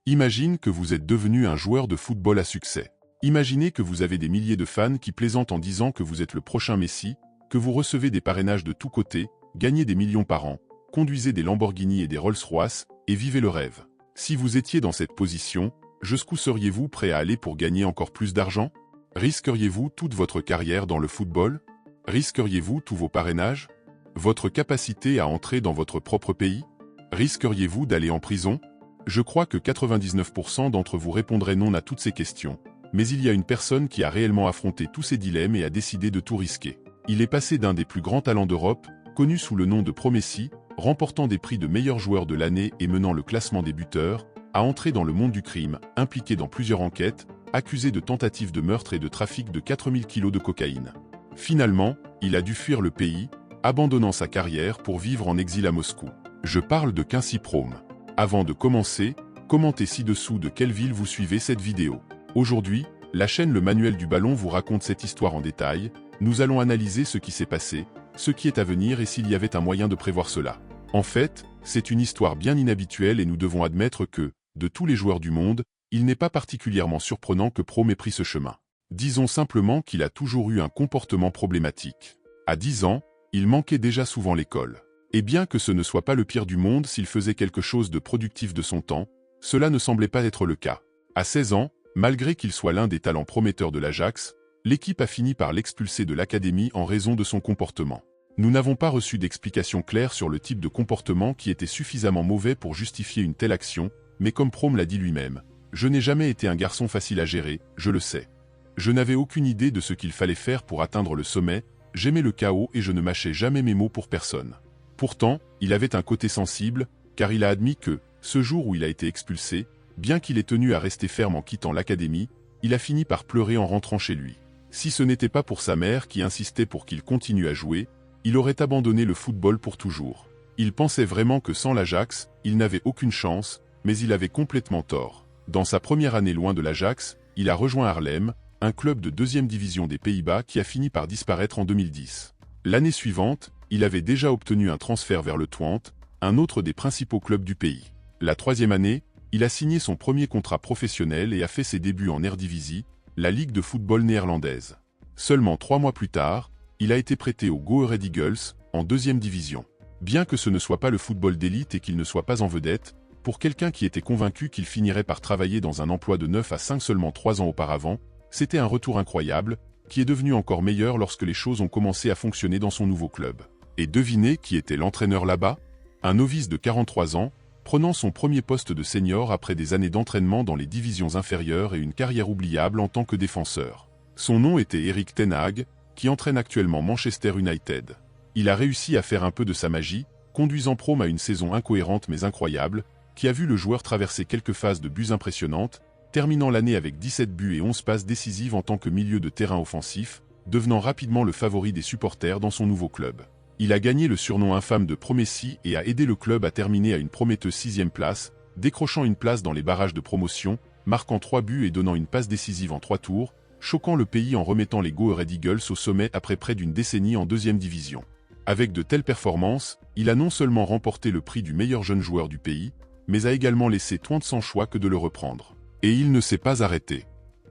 Imagine que vous êtes devenu un joueur de football à succès. Imaginez que vous avez des milliers de fans qui plaisantent en disant que vous êtes le prochain Messi, que vous recevez des parrainages de tous côtés, gagnez des millions par an, conduisez des Lamborghini et des Rolls-Royce, et vivez le rêve. Si vous étiez dans cette position, jusqu'où seriez-vous prêt à aller pour gagner encore plus d'argent? Risqueriez-vous toute votre carrière dans le football? Risqueriez-vous tous vos parrainages? Votre capacité à entrer dans votre propre pays? Risqueriez-vous d'aller en prison? Je crois que 99% d'entre vous répondraient non à toutes ces questions. Mais il y a une personne qui a réellement affronté tous ces dilemmes et a décidé de tout risquer. Il est passé d'un des plus grands talents d'Europe, connu sous le nom de Pro Messi, remportant des prix de meilleur joueur de l'année et menant le classement des buteurs, à entrer dans le monde du crime, impliqué dans plusieurs enquêtes, accusé de tentatives de meurtre et de trafic de 4000 kilos de cocaïne. Finalement, il a dû fuir le pays, abandonnant sa carrière pour vivre en exil à Moscou. Je parle de Quincy Promes. Avant de commencer, commentez ci-dessous de quelle ville vous suivez cette vidéo. Aujourd'hui, la chaîne Le Manuel du Ballon vous raconte cette histoire en détail. Nous allons analyser ce qui s'est passé, ce qui est à venir et s'il y avait un moyen de prévoir cela. En fait, c'est une histoire bien inhabituelle et nous devons admettre que, de tous les joueurs du monde, il n'est pas particulièrement surprenant que Promes ait pris ce chemin. Disons simplement qu'il a toujours eu un comportement problématique. À 10 ans, il manquait déjà souvent l'école. Et bien que ce ne soit pas le pire du monde s'il faisait quelque chose de productif de son temps, cela ne semblait pas être le cas. À 16 ans, malgré qu'il soit l'un des talents prometteurs de l'Ajax, l'équipe a fini par l'expulser de l'académie en raison de son comportement. Nous n'avons pas reçu d'explication claire sur le type de comportement qui était suffisamment mauvais pour justifier une telle action, mais comme Promes l'a dit lui-même, « Je n'ai jamais été un garçon facile à gérer, je le sais. Je n'avais aucune idée de ce qu'il fallait faire pour atteindre le sommet, j'aimais le chaos et je ne mâchais jamais mes mots pour personne. » Pourtant, il avait un côté sensible, car il a admis que, ce jour où il a été expulsé, bien qu'il ait tenu à rester ferme en quittant l'académie, il a fini par pleurer en rentrant chez lui. Si ce n'était pas pour sa mère qui insistait pour qu'il continue à jouer, il aurait abandonné le football pour toujours. Il pensait vraiment que sans l'Ajax, il n'avait aucune chance, mais il avait complètement tort. Dans sa première année loin de l'Ajax, il a rejoint Haarlem, un club de 2e division des Pays-Bas qui a fini par disparaître en 2010. L'année suivante, il avait déjà obtenu un transfert vers le Twente, un autre des principaux clubs du pays. La 3e année, il a signé son premier contrat professionnel et a fait ses débuts en Eredivisie, la ligue de football néerlandaise. Seulement 3 mois plus tard, il a été prêté au Go Ahead Eagles, en 2e division. Bien que ce ne soit pas le football d'élite et qu'il ne soit pas en vedette, pour quelqu'un qui était convaincu qu'il finirait par travailler dans un emploi de 9 à 5 seulement 3 ans auparavant, c'était un retour incroyable, qui est devenu encore meilleur lorsque les choses ont commencé à fonctionner dans son nouveau club. Et devinez qui était l'entraîneur là-bas? Un novice de 43 ans, prenant son premier poste de senior après des années d'entraînement dans les divisions inférieures et une carrière oubliable en tant que défenseur. Son nom était Erik ten Hag, qui entraîne actuellement Manchester United. Il a réussi à faire un peu de sa magie, conduisant Promes à une saison incohérente mais incroyable, qui a vu le joueur traverser quelques phases de buts impressionnantes, terminant l'année avec 17 buts et 11 passes décisives en tant que milieu de terrain offensif, devenant rapidement le favori des supporters dans son nouveau club. Il a gagné le surnom infâme de Pro Messi et a aidé le club à terminer à une prometteuse 6e place, décrochant une place dans les barrages de promotion, marquant 3 buts et donnant une passe décisive en 3 tours, choquant le pays en remettant les Go Ahead Eagles au sommet après près d'une décennie en 2e division. Avec de telles performances, il a non seulement remporté le prix du meilleur jeune joueur du pays, mais a également laissé Twente sans choix que de le reprendre. Et il ne s'est pas arrêté.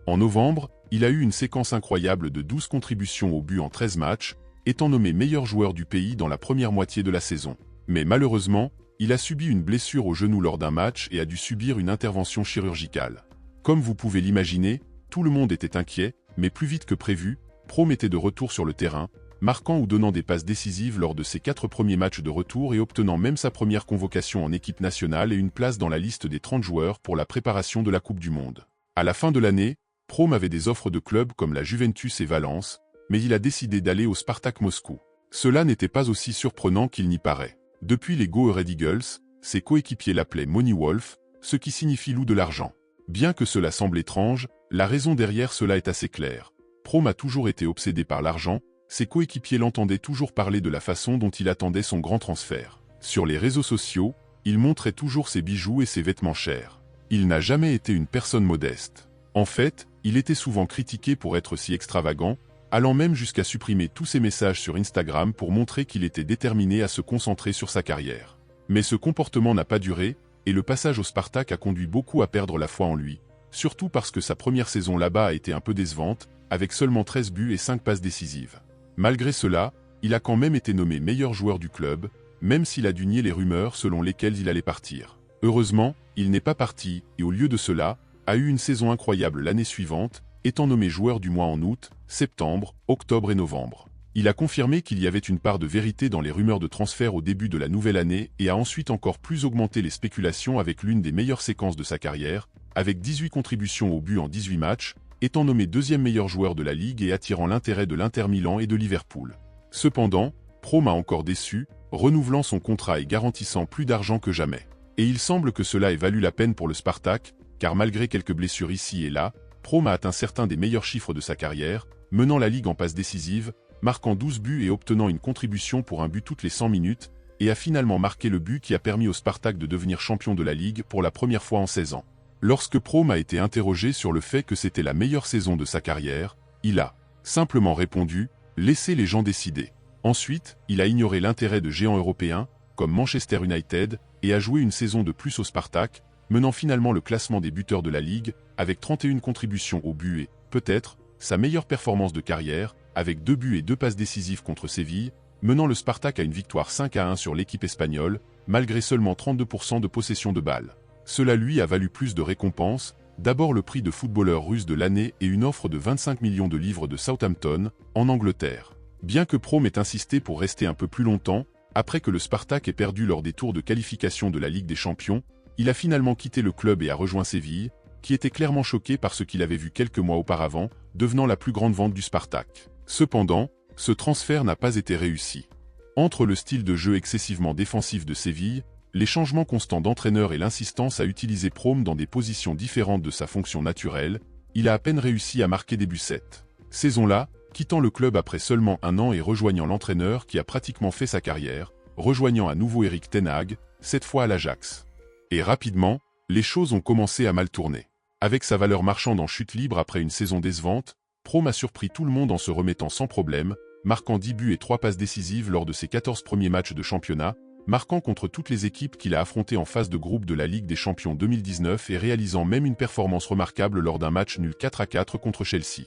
En novembre, il a eu une séquence incroyable de 12 contributions au but en 13 matchs, étant nommé meilleur joueur du pays dans la première moitié de la saison. Mais malheureusement, il a subi une blessure au genou lors d'un match et a dû subir une intervention chirurgicale. Comme vous pouvez l'imaginer, tout le monde était inquiet, mais plus vite que prévu, Promes était de retour sur le terrain, marquant ou donnant des passes décisives lors de ses 4 premiers matchs de retour et obtenant même sa première convocation en équipe nationale et une place dans la liste des 30 joueurs pour la préparation de la Coupe du Monde. À la fin de l'année, Promes avait des offres de clubs comme la Juventus et Valence, mais il a décidé d'aller au Spartak Moscou. Cela n'était pas aussi surprenant qu'il n'y paraît. Depuis les Go Ahead Eagles, ses coéquipiers l'appelaient Money Wolf, ce qui signifie loup de l'argent. Bien que cela semble étrange, la raison derrière cela est assez claire. Promes a toujours été obsédé par l'argent, ses coéquipiers l'entendaient toujours parler de la façon dont il attendait son grand transfert. Sur les réseaux sociaux, il montrait toujours ses bijoux et ses vêtements chers. Il n'a jamais été une personne modeste. En fait, il était souvent critiqué pour être si extravagant, allant même jusqu'à supprimer tous ses messages sur Instagram pour montrer qu'il était déterminé à se concentrer sur sa carrière. Mais ce comportement n'a pas duré, et le passage au Spartak a conduit beaucoup à perdre la foi en lui, surtout parce que sa première saison là-bas a été un peu décevante, avec seulement 13 buts et 5 passes décisives. Malgré cela, il a quand même été nommé meilleur joueur du club, même s'il a dû nier les rumeurs selon lesquelles il allait partir. Heureusement, il n'est pas parti, et au lieu de cela, a eu une saison incroyable l'année suivante, étant nommé joueur du mois en août, septembre, octobre et novembre. Il a confirmé qu'il y avait une part de vérité dans les rumeurs de transfert au début de la nouvelle année et a ensuite encore plus augmenté les spéculations avec l'une des meilleures séquences de sa carrière, avec 18 contributions au but en 18 matchs, étant nommé deuxième meilleur joueur de la Ligue et attirant l'intérêt de l'Inter Milan et de Liverpool. Cependant, Prome a encore déçu, renouvelant son contrat et garantissant plus d'argent que jamais. Et il semble que cela ait valu la peine pour le Spartak, car malgré quelques blessures ici et là, Prome a atteint certains des meilleurs chiffres de sa carrière, menant la Ligue en passes décisives, marquant 12 buts et obtenant une contribution pour un but toutes les 100 minutes, et a finalement marqué le but qui a permis au Spartak de devenir champion de la Ligue pour la première fois en 16 ans. Lorsque Prome a été interrogé sur le fait que c'était la meilleure saison de sa carrière, il a simplement répondu « Laissez les gens décider ». Ensuite, il a ignoré l'intérêt de géants européens, comme Manchester United, et a joué une saison de plus au Spartak, menant finalement le classement des buteurs de la Ligue, avec 31 contributions au but et, peut-être, sa meilleure performance de carrière, avec 2 buts et 2 passes décisives contre Séville, menant le Spartak à une victoire 5-1 sur l'équipe espagnole, malgré seulement 32% de possession de balle. Cela lui a valu plus de récompenses, d'abord le prix de footballeur russe de l'année et une offre de 25 millions de livres de Southampton, en Angleterre. Bien que Prome ait insisté pour rester un peu plus longtemps, après que le Spartak ait perdu lors des tours de qualification de la Ligue des Champions, il a finalement quitté le club et a rejoint Séville, qui était clairement choqué par ce qu'il avait vu quelques mois auparavant, devenant la plus grande vente du Spartak. Cependant, ce transfert n'a pas été réussi. Entre le style de jeu excessivement défensif de Séville, les changements constants d'entraîneur et l'insistance à utiliser Prome dans des positions différentes de sa fonction naturelle, il a à peine réussi à marquer des buts cette saison-là, quittant le club après seulement un an et rejoignant l'entraîneur qui a pratiquement fait sa carrière, rejoignant à nouveau Erik ten Hag, cette fois à l'Ajax. Et rapidement, les choses ont commencé à mal tourner. Avec sa valeur marchande en chute libre après une saison décevante, Prome a surpris tout le monde en se remettant sans problème, marquant 10 buts et 3 passes décisives lors de ses 14 premiers matchs de championnat, marquant contre toutes les équipes qu'il a affrontées en phase de groupe de la Ligue des Champions 2019 et réalisant même une performance remarquable lors d'un match nul 4-4 contre Chelsea.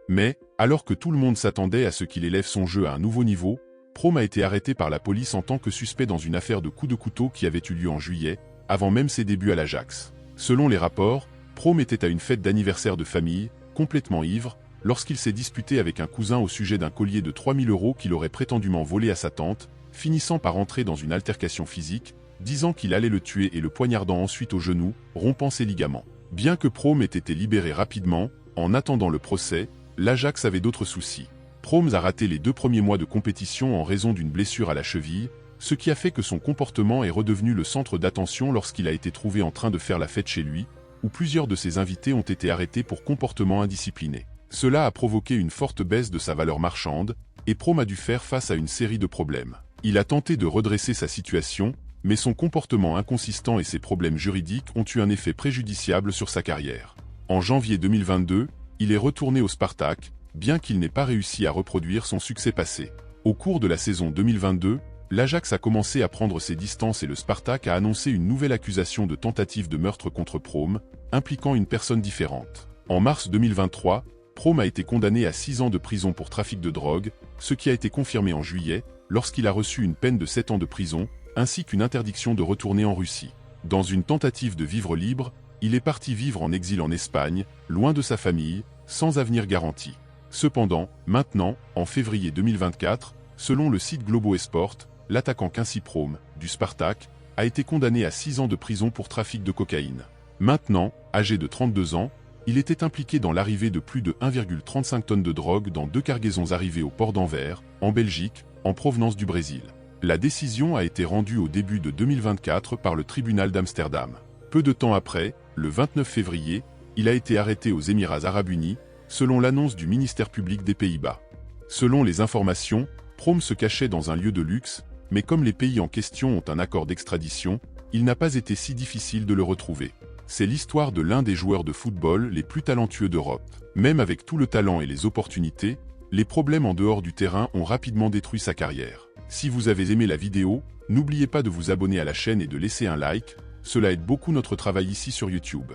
Mais, alors que tout le monde s'attendait à ce qu'il élève son jeu à un nouveau niveau, Prome a été arrêté par la police en tant que suspect dans une affaire de coups de couteau qui avait eu lieu en juillet, avant même ses débuts à l'Ajax. Selon les rapports, Prome était à une fête d'anniversaire de famille, complètement ivre, lorsqu'il s'est disputé avec un cousin au sujet d'un collier de 3000 € qu'il aurait prétendument volé à sa tante, finissant par entrer dans une altercation physique, disant qu'il allait le tuer et le poignardant ensuite au genou, rompant ses ligaments. Bien que Prome ait été libéré rapidement, en attendant le procès, l'Ajax avait d'autres soucis. Prome a raté les 2 premiers mois de compétition en raison d'une blessure à la cheville, ce qui a fait que son comportement est redevenu le centre d'attention lorsqu'il a été trouvé en train de faire la fête chez lui, où plusieurs de ses invités ont été arrêtés pour comportement indiscipliné. Cela a provoqué une forte baisse de sa valeur marchande, et Prome a dû faire face à une série de problèmes. Il a tenté de redresser sa situation, mais son comportement inconsistant et ses problèmes juridiques ont eu un effet préjudiciable sur sa carrière. En janvier 2022, il est retourné au Spartak, bien qu'il n'ait pas réussi à reproduire son succès passé. Au cours de la saison 2022, l'Ajax a commencé à prendre ses distances et le Spartak a annoncé une nouvelle accusation de tentative de meurtre contre Prome, impliquant une personne différente. En mars 2023, Prome a été condamné à 6 ans de prison pour trafic de drogue, ce qui a été confirmé en juillet, lorsqu'il a reçu une peine de 7 ans de prison, ainsi qu'une interdiction de retourner en Russie. Dans une tentative de vivre libre, il est parti vivre en exil en Espagne, loin de sa famille, sans avenir garanti. Cependant, maintenant, en février 2024, selon le site Globo Esport, l'attaquant Quincy Prome, du Spartak, a été condamné à 6 ans de prison pour trafic de cocaïne. Maintenant, âgé de 32 ans, il était impliqué dans l'arrivée de plus de 1,35 tonnes de drogue dans 2 cargaisons arrivées au port d'Anvers, en Belgique, en provenance du Brésil. La décision a été rendue au début de 2024 par le tribunal d'Amsterdam. Peu de temps après, le 29 février, il a été arrêté aux Émirats Arabes Unis, selon l'annonce du ministère public des Pays-Bas. Selon les informations, Prome se cachait dans un lieu de luxe, mais comme les pays en question ont un accord d'extradition, il n'a pas été si difficile de le retrouver. C'est l'histoire de l'un des joueurs de football les plus talentueux d'Europe. Même avec tout le talent et les opportunités, les problèmes en dehors du terrain ont rapidement détruit sa carrière. Si vous avez aimé la vidéo, n'oubliez pas de vous abonner à la chaîne et de laisser un like. cela aide beaucoup notre travail ici sur YouTube.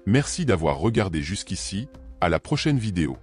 Merci d'avoir regardé jusqu'ici, à la prochaine vidéo.